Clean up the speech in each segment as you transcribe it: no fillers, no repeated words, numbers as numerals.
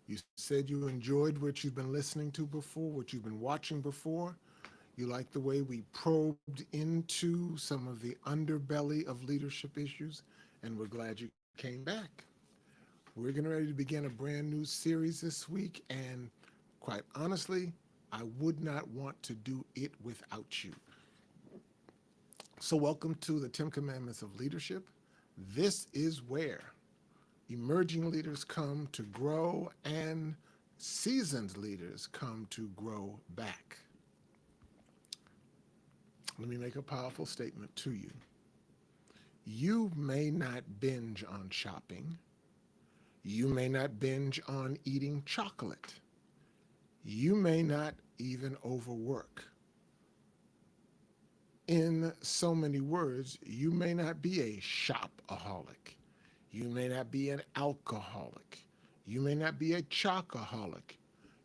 You said you enjoyed what you've been listening to before, what you've been watching before. You like the way we probed into some of the underbelly of leadership issues, and we're glad you came back. We're getting ready to begin a brand new series this week, and quite honestly, I would not want to do it without you. So, welcome to the 10 Commandments of Leadership. This is where emerging leaders come to grow and seasoned leaders come to grow back. Let me make a powerful statement to you. You may not binge on shopping. You may not binge on eating chocolate. You may not even overwork. In so many words, you may not be a shopaholic. You may not be an alcoholic. You may not be a chocoholic.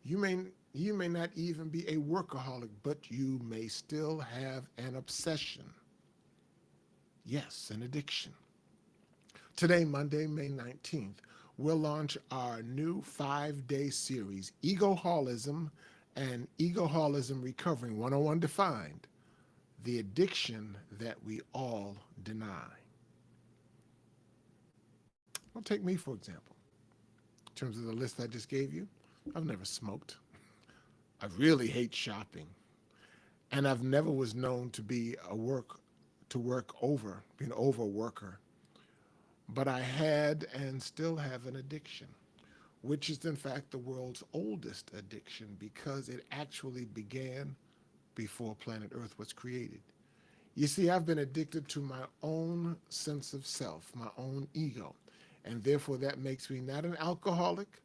You may you may not even be a workaholic, but you may still have an obsession. Yes, an addiction. Today, Monday, May 19th, we'll launch our new 5-day series, Egoholism and Egoholism Recovering 101 Defined, the addiction that we all deny. Well, take me, for example. In terms of the list I just gave you, I've never smoked. I really hate shopping. And I've never was known to be to work over, be an overworker. But I had and still have an addiction, which is in fact the world's oldest addiction because it actually began before planet Earth was created. You see, I've been addicted to my own sense of self, my own ego. And therefore, that makes me not an alcoholic,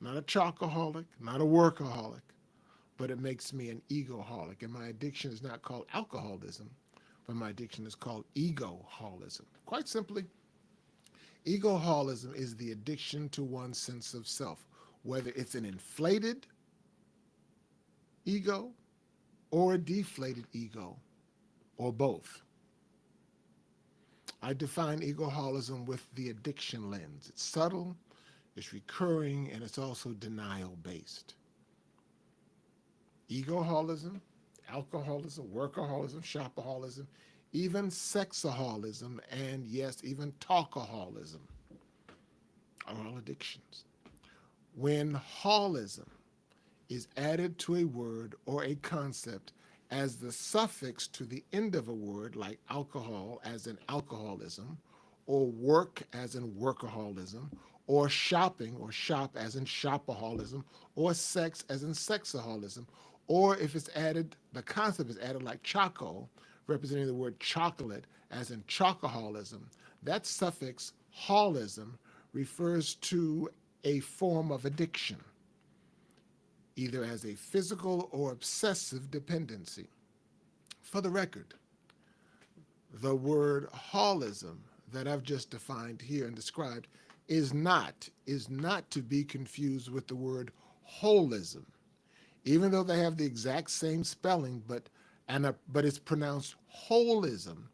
not a chocoholic, not a workaholic, but it makes me an egoholic. And my addiction is not called alcoholism, but my addiction is called egoholism. Quite simply, egoholism is the addiction to one's sense of self, whether it's an inflated ego or a deflated ego, or both. I define egoholism with the addiction lens. It's subtle, it's recurring, and it's also denial based. Egoholism, alcoholism, workaholism, shopaholism, even sexaholism, and yes, even talkaholism are all addictions. When holism is added to a word or a concept as the suffix to the end of a word, like alcohol as in alcoholism, or work as in workaholism, or shopping or shop as in shopaholism, or sex as in sexaholism, or if it's added, the concept is added like choco, representing the word chocolate as in chocoholism, that suffix holism refers to a form of addiction, either as a physical or obsessive dependency. For the record, the word holism that I've just defined here and described is not to be confused with the word holism, even though they have the exact same spelling, but it's pronounced holism,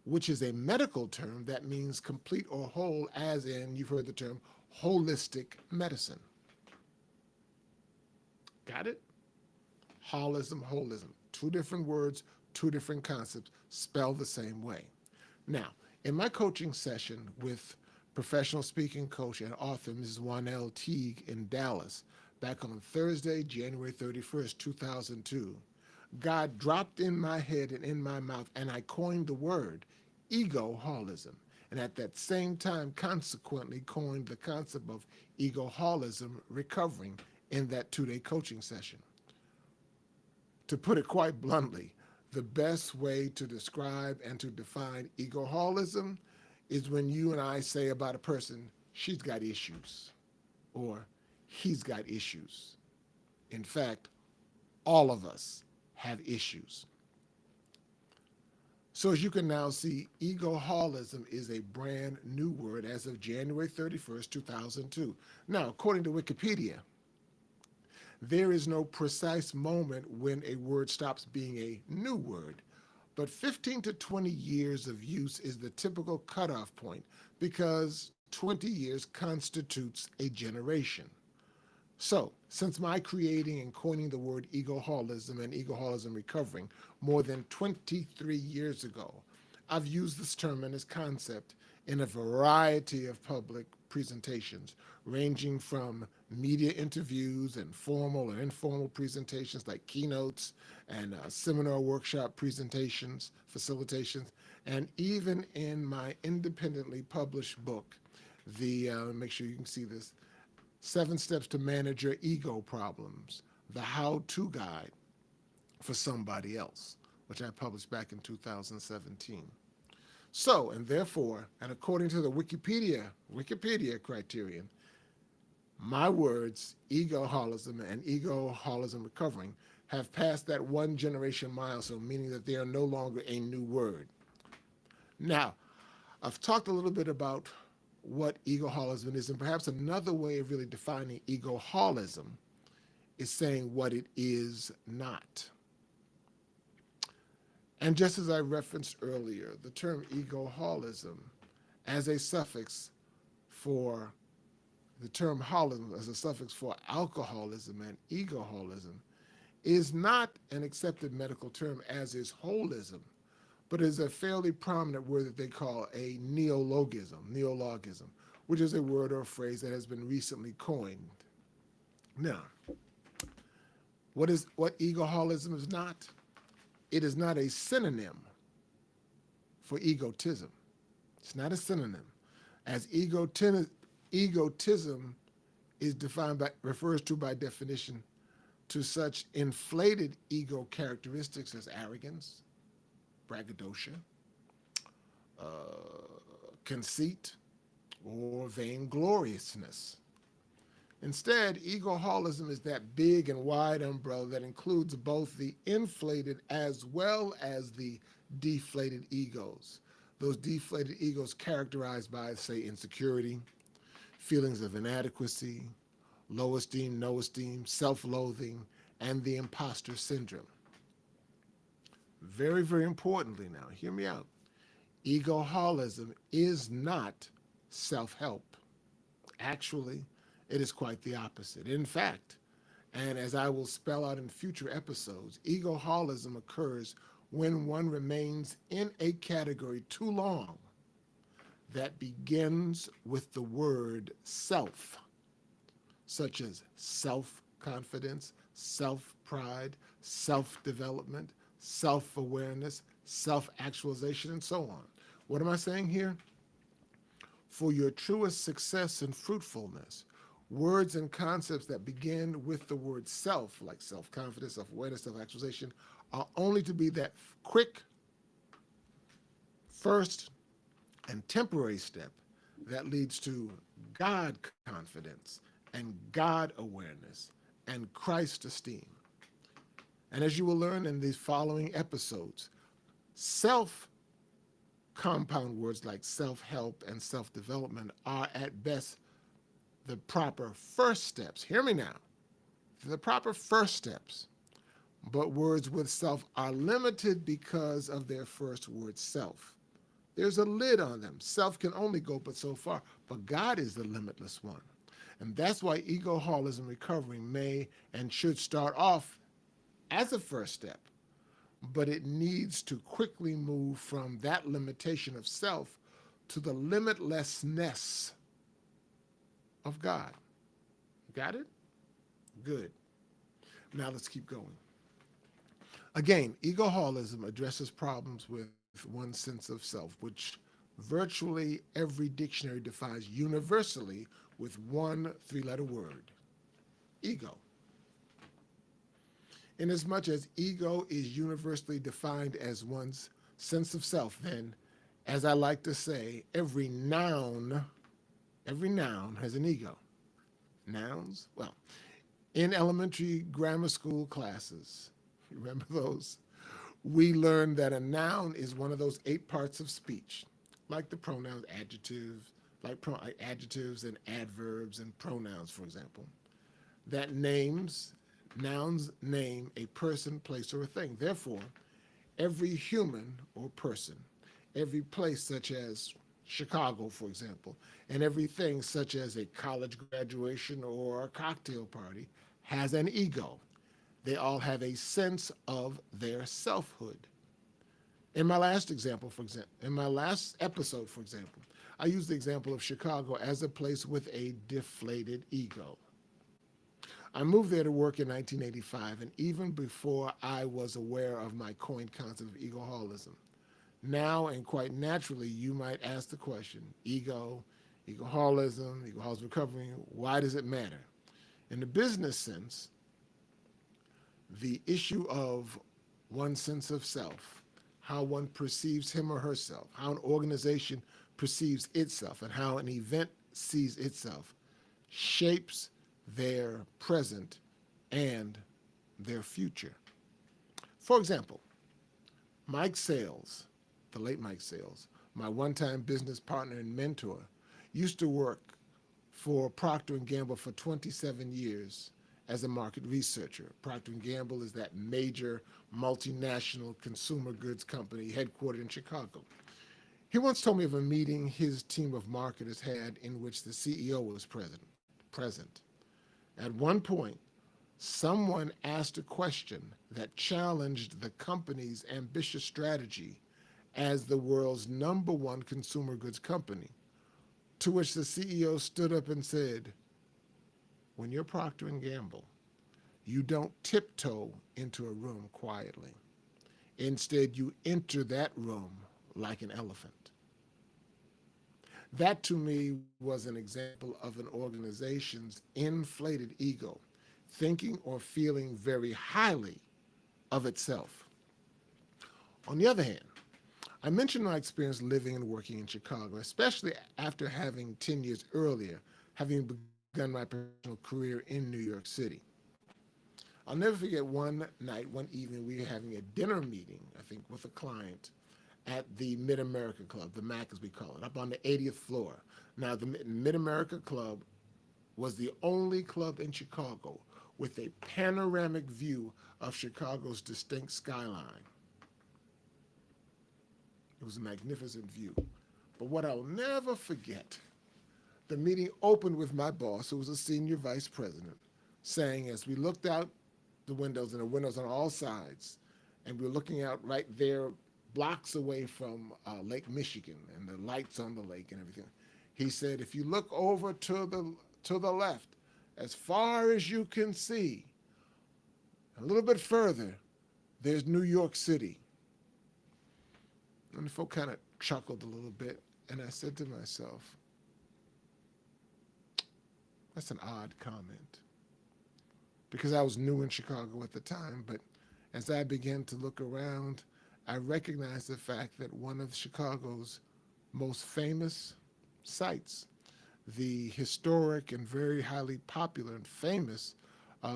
which is a medical term that means complete or whole, as in you've heard the term holistic medicine. Got it? Holism, holism. Two different words, two different concepts, spelled the same way. Now, in my coaching session with professional speaking coach and author Mrs. Wanell Teague in Dallas back on Thursday, January 31st, 2002, God dropped in my head and in my mouth, and I coined the word egoholism. And at that same time, consequently, coined the concept of egoholism recovering in that 2-day coaching session. To put it quite bluntly, the best way to describe and to define egoholism is when you and I say about a person, she's got issues, or he's got issues. In fact, all of us have issues. So as you can now see, egoholism is a brand new word as of January 31st, 2002. Now, according to Wikipedia, there is no precise moment when a word stops being a new word, but 15 to 20 years of use is the typical cutoff point because 20 years constitutes a generation. So, since my creating and coining the word egoholism and egoholism recovering more than 23 years ago, I've used this term and this concept in a variety of public presentations, ranging from media interviews and formal and informal presentations like keynotes and seminar workshop presentations, facilitations, and even in my independently published book, make sure you can see this, 7 Steps to Manage Your Ego Problems, the how-to guide for somebody else, which I published back in 2017. So, and therefore, and according to the Wikipedia criterion, my words, egoholism and egoholism recovering, have passed that one generation milestone, meaning that they are no longer a new word. Now, I've talked a little bit about what egoholism is, and perhaps another way of really defining egoholism is saying what it is not. And just as I referenced earlier, the term egoholism as a suffix for the term holism as a suffix for alcoholism and egoholism is not an accepted medical term, as is holism, but is a fairly prominent word that they call a neologism, which is a word or a phrase that has been recently coined. Now, what egoholism is not? It is not a synonym for egotism. It's not a synonym, as egotism is refers to by definition to such inflated ego characteristics as arrogance, braggadocio, conceit, or vaingloriousness. Instead, egoholism is that big and wide umbrella that includes both the inflated as well as the deflated egos. Those deflated egos characterized by, say, insecurity, feelings of inadequacy, low esteem, no esteem, self-loathing, and the imposter syndrome. Very, very importantly now, hear me out. Egoholism is not self-help. Actually, it is quite the opposite. In fact, and as I will spell out in future episodes, egoholism occurs when one remains in a category too long that begins with the word self, such as self-confidence, self-pride, self-development, self-awareness, self-actualization, and so on. What am I saying here? For your truest success and fruitfulness, words and concepts that begin with the word self, like self-confidence, self-awareness, self-actualization, are only to be that quick, first, and temporary step that leads to God confidence and God awareness and Christ esteem. And as you will learn in these following episodes, self compound words like self-help and self-development are at best the proper first steps. Hear me now. The proper first steps. But words with self are limited because of their first word, self. There's a lid on them. Self can only go but so far, but God is the limitless one. And that's why egoholism recovery may and should start off as a first step, but it needs to quickly move from that limitation of self to the limitlessness of God. Got it? Good. Now let's keep going. Again, egoholism addresses problems with one's sense of self, which virtually every dictionary defines universally with one 3-letter word, ego. Inasmuch as ego is universally defined as one's sense of self, then, as I like to say, every noun has an ego. Nouns? Well, in elementary grammar school classes, remember those? We learned that a noun is one of those 8 parts of speech, like the pronouns, adjectives, like adjectives and adverbs and pronouns, for example, that nouns name a person, place, or a thing. Therefore, every human or person, every place such as Chicago, for example, and everything such as a college graduation or a cocktail party has an ego. They all have a sense of their selfhood. In my last episode, for example, I used the example of Chicago as a place with a deflated ego. I moved there to work in 1985, and even before I was aware of my coined concept of egoholism. Now, and quite naturally, you might ask the question ego, egoholism recovery, why does it matter? In the business sense, the issue of one's sense of self, how one perceives him or herself, how an organization perceives itself, and how an event sees itself shapes their present and their future. For example, Mike Sales, the late Mike Sales, my one-time business partner and mentor, used to work for Procter& Gamble for 27 years as a market researcher. Procter& Gamble is that major multinational consumer goods company headquartered in Chicago. He once told me of a meeting his team of marketers had in which the CEO was present. At one point, someone asked a question that challenged the company's ambitious strategy as the world's #1 consumer goods company, to which the CEO stood up and said, when you're Procter & Gamble, you don't tiptoe into a room quietly. Instead, you enter that room like an elephant. That to me was an example of an organization's inflated ego, thinking or feeling very highly of itself. On the other hand, I mentioned my experience living and working in Chicago, especially after having 10 years earlier, having begun my professional career in New York City. I'll never forget one night, one evening, we were having a dinner meeting, I think, with a client at the Mid-America Club, the MAC as we call it, up on the 80th floor. Now, the Mid-America Club was the only club in Chicago with a panoramic view of Chicago's distinct skyline. It was a magnificent view. But what I'll never forget, the meeting opened with my boss, who was a senior vice president, saying as we looked out the windows, and the windows on all sides, and we were looking out right there, blocks away from Lake Michigan and the lights on the lake and everything. He said, if you look over to the left, as far as you can see, a little bit further, there's New York City. And the folk kind of chuckled a little bit, and I said to myself, that's an odd comment. Because I was new in Chicago at the time, but as I began to look around, I recognized the fact that one of Chicago's most famous sites, the historic and very highly popular and famous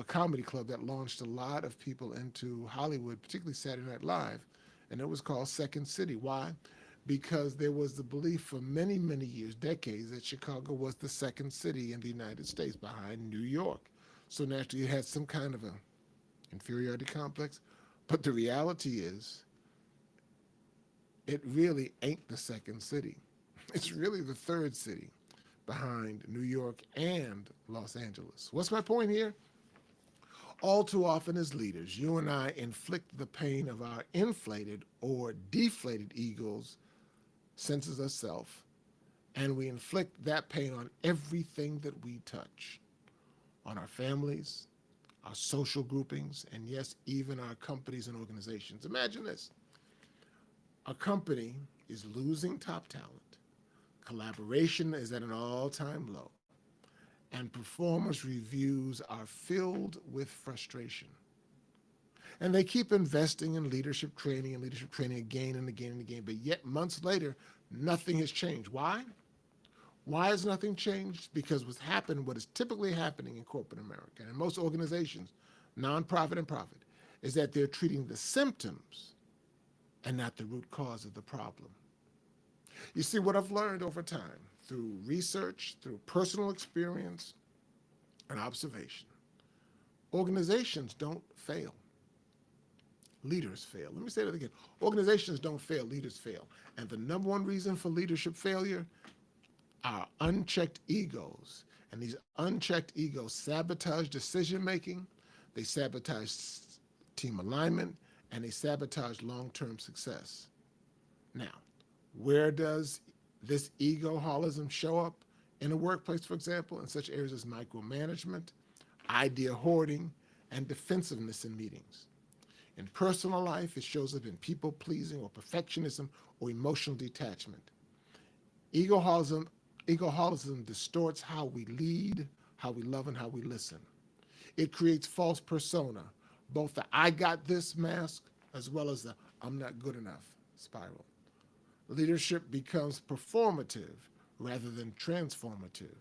comedy club that launched a lot of people into Hollywood, particularly Saturday Night Live, and it was called Second City. Why? Because there was the belief for many, many years, decades, that Chicago was the second city in the United States behind New York. So naturally, it had some kind of an inferiority complex. But the reality is, it really ain't the second city. It's really the third city behind New York and Los Angeles. What's my point here? All too often as leaders, you and I inflict the pain of our inflated or deflated egos, senses of self, and we inflict that pain on everything that we touch, on our families, our social groupings, and yes, even our companies and organizations. Imagine this. A company is losing top talent. Collaboration is at an all-time low. And performance reviews are filled with frustration. And they keep investing in leadership training again and again and again. But yet, months later, nothing has changed. Why? Why has nothing changed? Because what is typically happening in corporate America and in most organizations, nonprofit and profit, is that they're treating the symptoms and not the root cause of the problem. You see, what I've learned over time, through research, through personal experience and observation, organizations don't fail. Leaders fail. Let me say that again. Organizations don't fail, leaders fail. And the number one reason for leadership failure are unchecked egos. And these unchecked egos sabotage decision making, they sabotage team alignment, and they sabotage long term success. Now, where does this egoholism show up? In a workplace, for example, in such areas as micromanagement, idea hoarding, and defensiveness in meetings. In personal life, it shows up in people pleasing or perfectionism or emotional detachment. Egoholism, egoholism distorts how we lead, how we love, and how we listen. It creates false persona, both the I got this mask as well as the I'm not good enough spiral. Leadership becomes performative rather than transformative.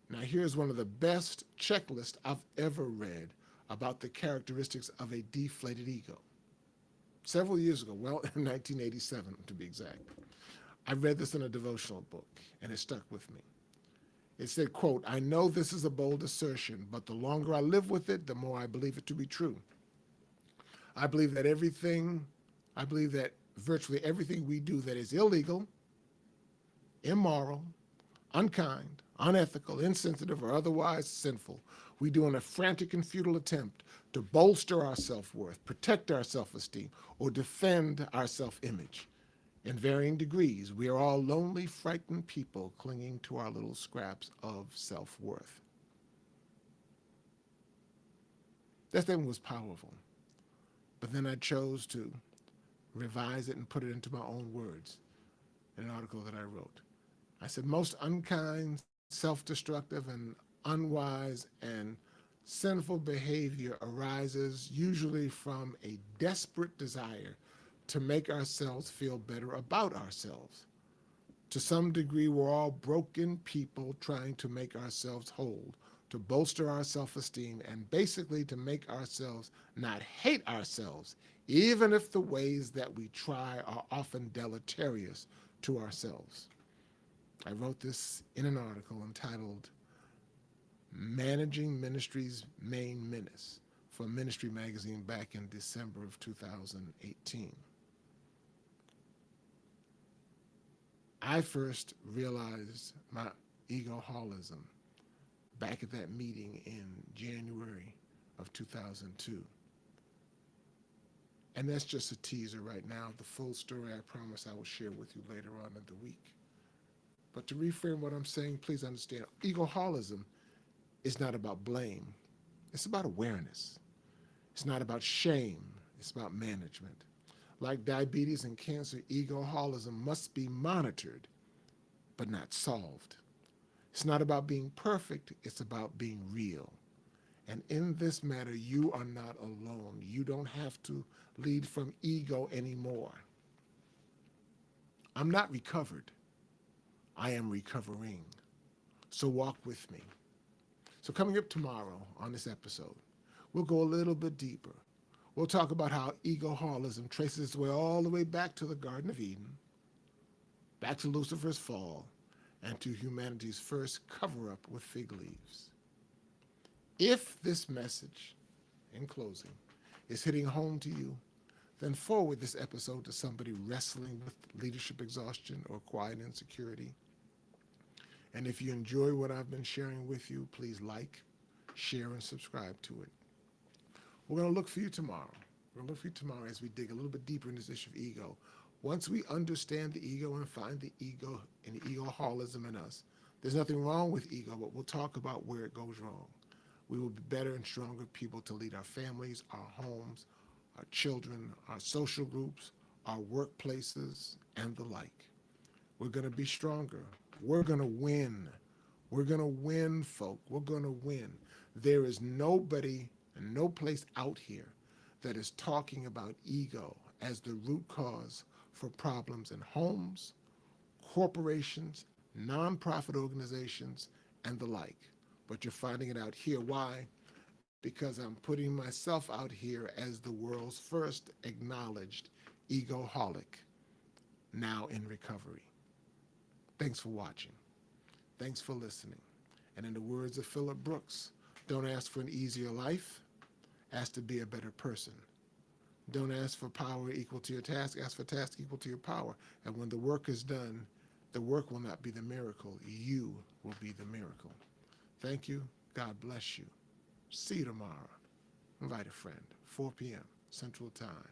Now, here's one of the best checklists I've ever read about the characteristics of a deflated ego. Several years ago, well, in 1987 to be exact, I read this in a devotional book, and it stuck with me. It said, quote, I know this is a bold assertion, but the longer I live with it, the more I believe it to be true. I believe that virtually everything we do that is illegal, immoral, unkind, unethical, insensitive, or otherwise sinful, we do in a frantic and futile attempt to bolster our self-worth, protect our self-esteem, or defend our self-image. In varying degrees, we are all lonely, frightened people clinging to our little scraps of self-worth. That statement was powerful, but then I chose to revise it and put it into my own words in an article that I wrote. I said, most unkind, self-destructive, and unwise and sinful behavior arises usually from a desperate desire to make ourselves feel better about ourselves. To some degree, we're all broken people trying to make ourselves whole, to bolster our self-esteem, and basically to make ourselves not hate ourselves, even if the ways that we try are often deleterious to ourselves. I wrote this in an article entitled Managing Ministry's Main Menace for Ministry Magazine back in December of 2018. I first realized my egoholism back at that meeting in January of 2002. And that's just a teaser right now. The full story, I promise I will share with you later on in the week. But to reframe what I'm saying, please understand, egoholism is not about blame. It's about awareness. It's not about shame. It's about management. Like diabetes and cancer, egoholism must be monitored, but not solved. It's not about being perfect. It's about being real. And in this matter, you are not alone. You don't have to lead from ego anymore. I'm not recovered. I am recovering. So walk with me. So coming up tomorrow on this episode, we'll go a little bit deeper. We'll talk about how egoholism traces its way all the way back to the Garden of Eden, back to Lucifer's fall, and to humanity's first cover-up with fig leaves. If this message, in closing, is hitting home to you, then forward this episode to somebody wrestling with leadership exhaustion or quiet insecurity. And if you enjoy what I've been sharing with you, please like, share, and subscribe to it. We're going to look for you tomorrow. We're going to look for you tomorrow as we dig a little bit deeper in this issue of ego. Once we understand the ego and find the ego and the egoholism in us, there's nothing wrong with ego, but we'll talk about where it goes wrong. We will be better and stronger people to lead our families, our homes, our children, our social groups, our workplaces, and the like. We're going to be stronger. We're going to win. We're going to win, folk. We're going to win. There is nobody and no place out here that is talking about ego as the root cause for problems in homes, corporations, nonprofit organizations, and the like. But you're finding it out here. Why? Because I'm putting myself out here as the world's first acknowledged egoholic, now in recovery. Thanks for watching. Thanks for listening. And in the words of Philip Brooks, don't ask for an easier life, ask to be a better person. Don't ask for power equal to your task. Ask for task equal to your power. And when the work is done, the work will not be the miracle. You will be the miracle. Thank you. God bless you. See you tomorrow. Invite a friend. 4 p.m. Central Time.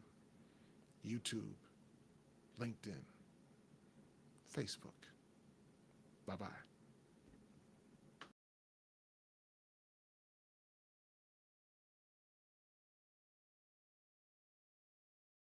YouTube, LinkedIn, Facebook. Bye-bye.